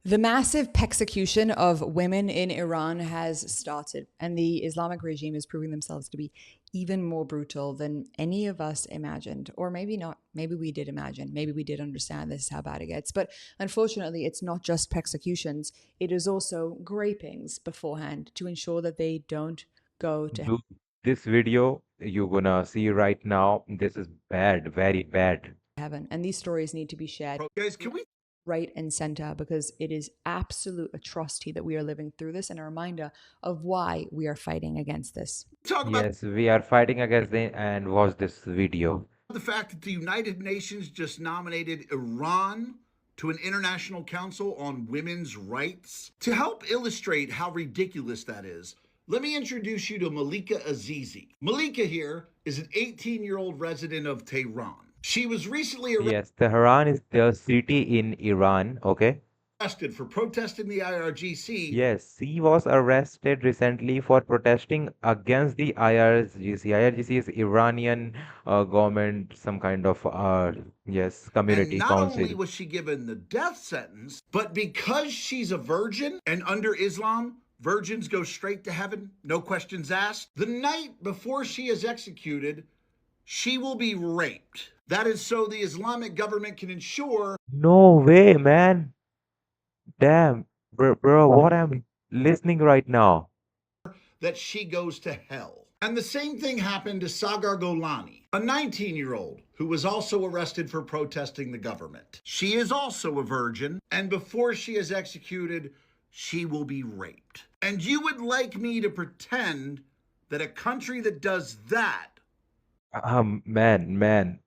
The massive persecution of women in Iran has started, and the Islamic regime is proving themselves to be even more brutal than any of us imagined. Or maybe not. Maybe we did imagine. Maybe we did understand this is how bad it gets. But unfortunately, it's not just persecutions, it is also grapings beforehand to ensure that they don't go to Dude, this video you're gonna see right now, this is bad, very bad. heaven. And these stories need to be shared. Guys, can we Right and center because it is absolute atrocity that we are living through this and a reminder of why we are fighting against this. talk about Yes, we are fighting against them and watch this video. the fact that the United Nations just nominated Iran to an international council on women's rights? To help illustrate how ridiculous that is, let me introduce you to Malika Azizi. Malika here is an 18-year-old resident of Tehran. She was recently Yes, Tehran is the city in Iran, okay? arrested for protesting the IRGC. Yes, he was arrested recently for protesting against the IRGC. IRGC is Iranian government, some kind of yes, And community not council. only was she given the death sentence, but because she's a virgin and under Islam, virgins go straight to heaven, no questions asked. The night before she is executed, she will be raped. That is so the Islamic government can ensure No way, man. Damn, bro, what I'm listening right now. that she goes to hell. And the same thing happened to Sagar Golani, a 19-year-old who was also arrested for protesting the government. She is also a virgin, and before she is executed, she will be raped. And you would like me to pretend that a country that does that Man.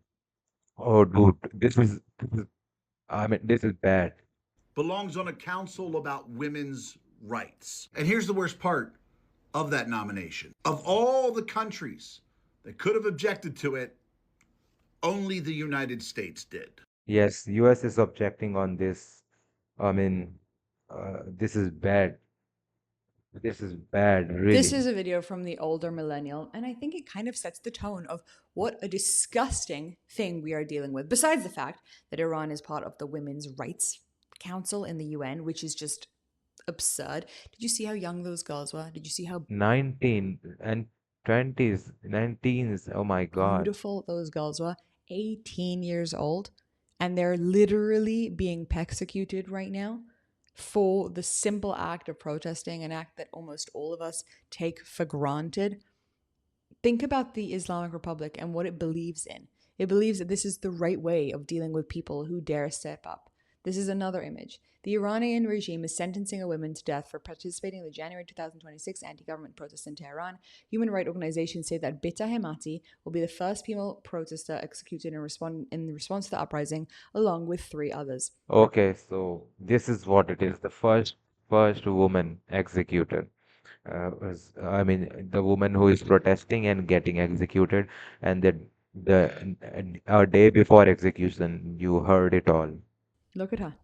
Oh, dude, I mean, this is bad. belongs on a council about women's rights? And here's the worst part of that nomination. Of all the countries that could have objected to it, only the United States did. Yes, US is objecting on this. I mean, this is bad. This is bad, This really. is a video from the older millennial, and I think it kind of sets the tone of what a disgusting thing we are dealing with. Besides the fact that Iran is part of the Women's Rights Council in the UN, which is just absurd. Did you see how young those girls were? Did you see how 19 and 20s, 19s. Oh my God. beautiful those girls were? 18 years old, and they're literally being persecuted right now for the simple act of protesting, an act that almost all of us take for granted. Think about the Islamic Republic and what it believes in. It believes that this is the right way of dealing with people who dare step up. This is another image. The Iranian regime is sentencing a woman to death for participating in the January 2026 anti-government protests in Tehran. Human rights organizations say that Bita Hemati will be the first female protester executed in response to the uprising, along with 3 others. Okay, so this is what it is. The first woman executed. I mean, the woman who is protesting and getting executed, and a day before execution, you heard it all. Look at her.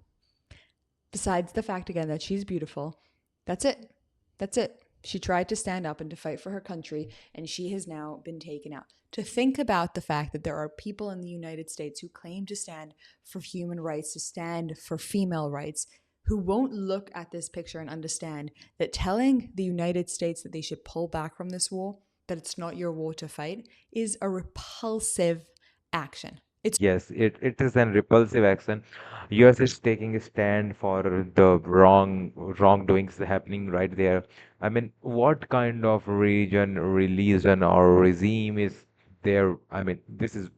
Besides the fact again that she's beautiful, that's it. That's it. She tried to stand up and to fight for her country, and she has now been taken out. To think about the fact that there are people in the United States who claim to stand for human rights, to stand for female rights, who won't look at this picture and understand that telling the United States that they should pull back from this war, that it's not your war to fight, is a repulsive action. It's Yes, it is an repulsive action. US is taking a stand for the wrongdoings happening right there. I mean, what kind of religion, or regime is there? I mean, this is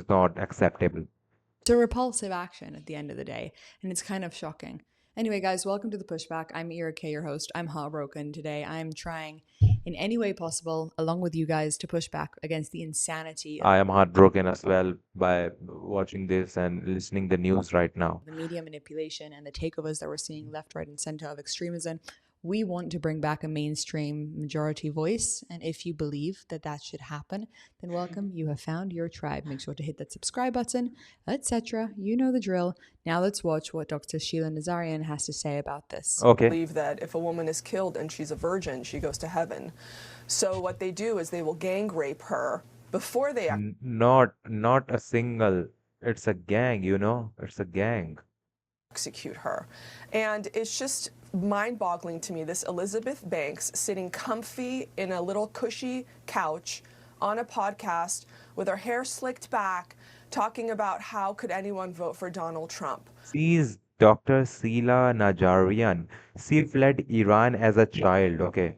not acceptable. a repulsive action at the end of the day, and it's kind of shocking. Anyway, guys, welcome to the pushback. I'm Ira K, your host. I'm heartbroken today. I'm trying in any way possible, along with you guys, to push back against the insanity of I am heartbroken as well by watching this and listening the news right now. the media manipulation and the takeovers that we're seeing left, right, and center of extremism. We want to bring back a mainstream majority voice. And if you believe that that should happen, then welcome. You have found your tribe. Make sure to hit that subscribe button, etc. You know the drill. Now let's watch what Dr. Sheila Nazarian has to say about this. Okay. Believe that if a woman is killed and she's a virgin, she goes to heaven. So what they do is they will gang rape her before they Not a single. It's a gang, you know. It's a gang. execute her. And it's just mind-boggling to me, this Elizabeth Banks sitting comfy in a little cushy couch on a podcast with her hair slicked back, talking about how could anyone vote for Donald Trump. She is Dr. Sheila Najarian. She fled Iran as a child, okay?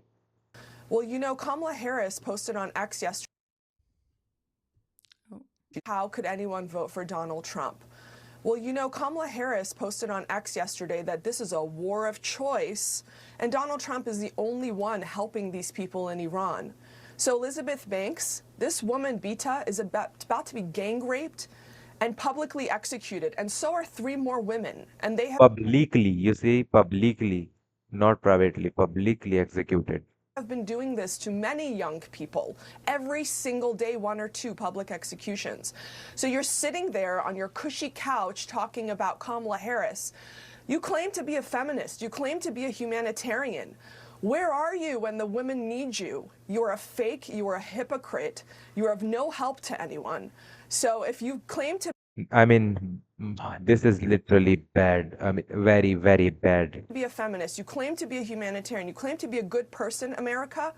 Well, you know, Kamala Harris posted on X yesterday, how could anyone vote for Donald Trump? Well, you know, Kamala Harris posted on X yesterday that this is a war of choice, and Donald Trump is the only one helping these people in Iran. So Elizabeth Banks, this woman, Bita, is about to be gang raped and publicly executed, and so are 3 more women, and they Publicly, you see, publicly, not privately, publicly executed. have been doing this to many young people every single day, 1 or 2 public executions. So you're sitting there on your cushy couch talking about Kamala Harris. You claim to be a feminist. You claim to be a humanitarian. Where are you when the women need you? You're a fake. You are a hypocrite. You are of no help to anyone. So if you claim to I mean, this is literally bad. I mean, very, very bad. be a feminist, you claim to be a humanitarian, you claim to be a good person, America,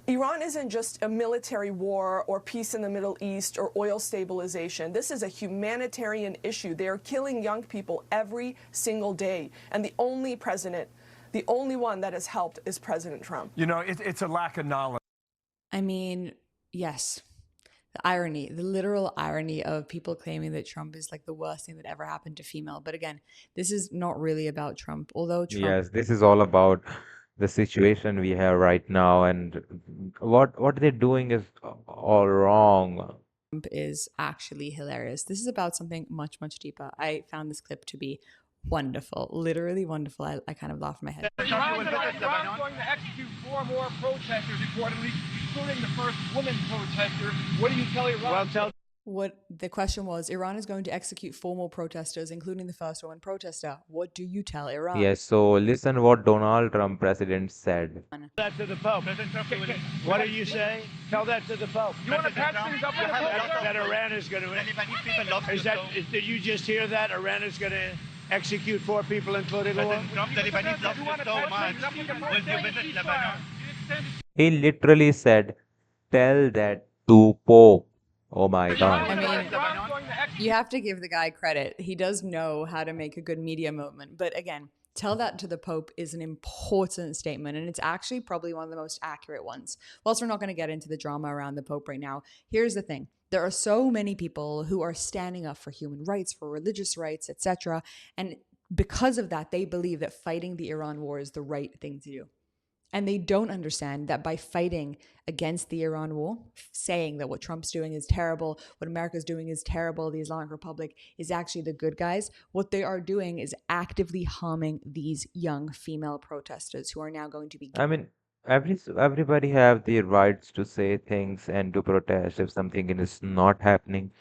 Iran isn't just a military war or peace in the Middle East or oil stabilization. This is a humanitarian issue. They are killing young people every single day. And the only one that has helped is President Trump. You know, it's a lack of knowledge. I mean, yes. The irony, the literal irony of people claiming that Trump is like the worst thing that ever happened to female. But again, this is not really about Trump. Although Trump Yes, this is all about the situation we have right now, and what they're doing is all wrong. is actually hilarious. This is about something much, much deeper. I found this clip to be wonderful, literally wonderful. I kind of laughed my head. Iran's going to execute 4 more protesters, reportedly, including the first woman protester. What do you tell Iran? What the question was, Iran is going to execute 4 more protesters, including the first woman protester. What do you tell Iran? Yes, so listen what Donald Trump president said. That to the Pope. What do you say? Tell that to the Pope. You want to patch things up with the Pope? That Iran is going to... Did you just hear that? Iran is going to execute 4 people, including a woman? He literally said, tell that to Pope. Oh my God. I mean, you have to give the guy credit. He does know how to make a good media moment. But again, tell that to the Pope is an important statement. And it's actually probably one of the most accurate ones. Whilst we're not going to get into the drama around the Pope right now, here's the thing. There are so many people who are standing up for human rights, for religious rights, etc. And because of that, they believe that fighting the Iran war is the right thing to do. And they don't understand that by fighting against the Iran war, saying that what Trump's doing is terrible, what America's doing is terrible, the Islamic Republic is actually the good guys, what they are doing is actively harming these young female protesters who are now going to be... I mean, everybody have the rights to say things and to protest if something is not happening.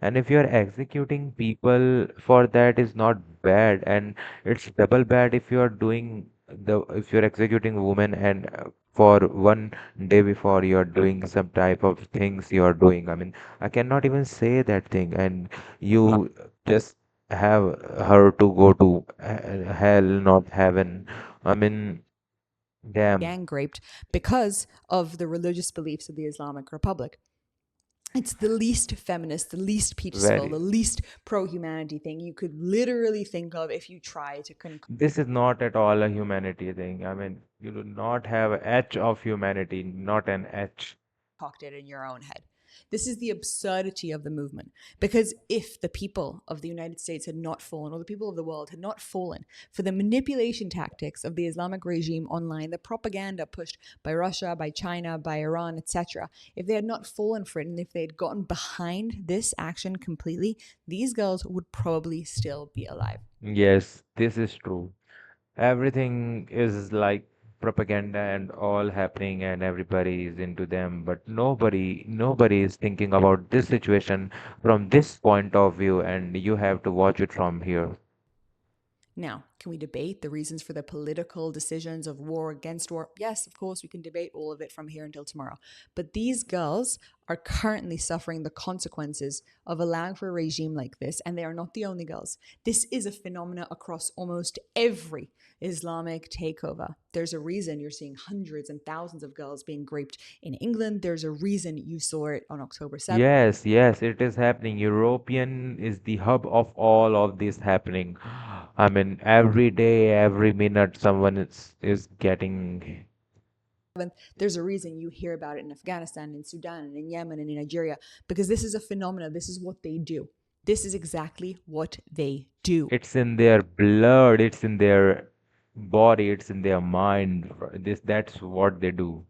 And if you're executing people for that is not bad, and it's double bad if you're doing if you're executing women and for one day before you're doing some type of things you're doing. I mean, I cannot even say that thing, and you just have her to go to hell, not heaven. I mean, damn. gang raped because of the religious beliefs of the Islamic Republic. It's the least feminist, the least peaceful, Very. the least pro-humanity thing you could literally think of if you try to This is not at all a humanity thing. I mean, you do not have an edge of humanity, not an edge. concoct it in your own head. This is the absurdity of the movement. Because if the people of the United States had not fallen, or the people of the world had not fallen for the manipulation tactics of the Islamic regime online, the propaganda pushed by Russia, by China, by Iran, etc., if they had not fallen for it and if they had gotten behind this action completely, these girls would probably still be alive. Yes, this is true. Everything is like propaganda and all happening and everybody is into them, but nobody is thinking about this situation from this point of view, and you have to watch it from here. Now, can we debate the reasons for the political decisions of war against war? Yes, of course, we can debate all of it from here until tomorrow. But these girls are currently suffering the consequences of allowing for a regime like this, and they are not the only girls. This is a phenomenon across almost every Islamic takeover. There's a reason you're seeing hundreds and thousands of girls being raped in England. There's a reason you saw it on October 7th. Yes, yes, it is happening. European is the hub of all of this happening. I mean, every day, every minute, someone is getting. There's a reason you hear about it in Afghanistan, in Sudan, and in Yemen, and in Nigeria, because this is a phenomenon. This is what they do. This is exactly what they do. It's in their blood, it's in their body, it's in their mind. That's what they do.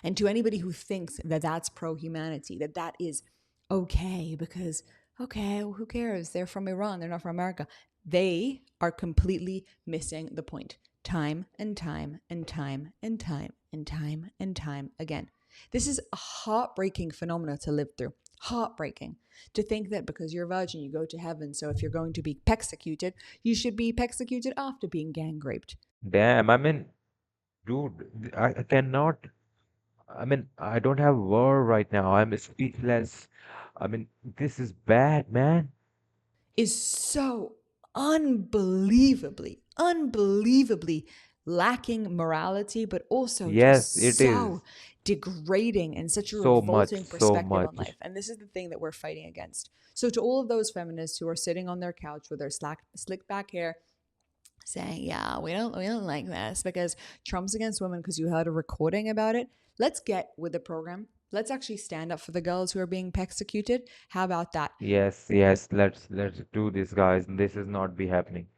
And to anybody who thinks that that's pro-humanity, that that is okay because, okay, well, who cares? They're from Iran, they're not from America. They are completely missing the point. Time and time and time and time and time and time again. This is a heartbreaking phenomenon to live through. Heartbreaking. To think that because you're a virgin, you go to heaven. So if you're going to be persecuted, you should be persecuted after being gang raped. Damn, I mean, dude, I cannot. I mean, I don't have word right now. I'm speechless. I mean, this is bad, man. Is so unbelievably lacking morality, but also Yes, just it so is. degrading and such a So much, revolting so perspective on much. life. And this is the thing that we're fighting against. So to all of those feminists who are sitting on their couch with their slick back hair saying, yeah, we don't like this because Trump's against women because you heard a recording about it. Let's get with the program. Let's actually stand up for the girls who are being persecuted. How about that? Yes, yes, let's do this, guys. This is not be happening.